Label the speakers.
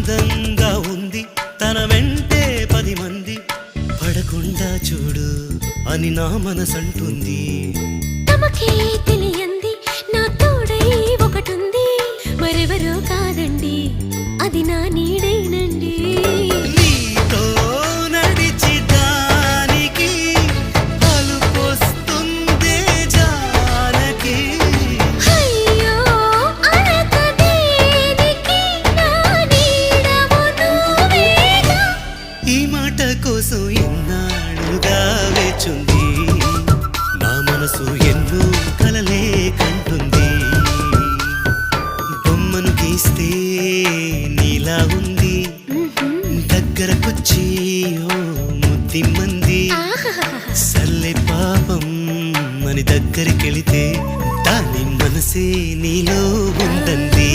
Speaker 1: అందంగా ఉంది తన వెంటే 10 మంది పడకుండా చూడు అని నా మనసంటుంది.
Speaker 2: తమకే తెలియంది నా తోడై ఒకటుంది మరెవరో కాదండి అది నా నీడైనండి.
Speaker 1: నీతో నడిచి దానికి అలుపొస్తుందే జానకి.
Speaker 2: అయ్యో అనక దేనికి నా నీడవు నువ్వేగా.
Speaker 1: ఈ మాట కోసం ఎన్నాళ్ళుగా వేచుంది నా మనసు ఎన్నో కలలే కంటుంది. బొమ్మను గీస్తే నీలా ఉంది దగ్గరకొచ్చి ఓ ముద్దిమ్మంది. సల్లే పాపం అని దగ్గరికెళితే దాని మనసే నీలో ఉందంది.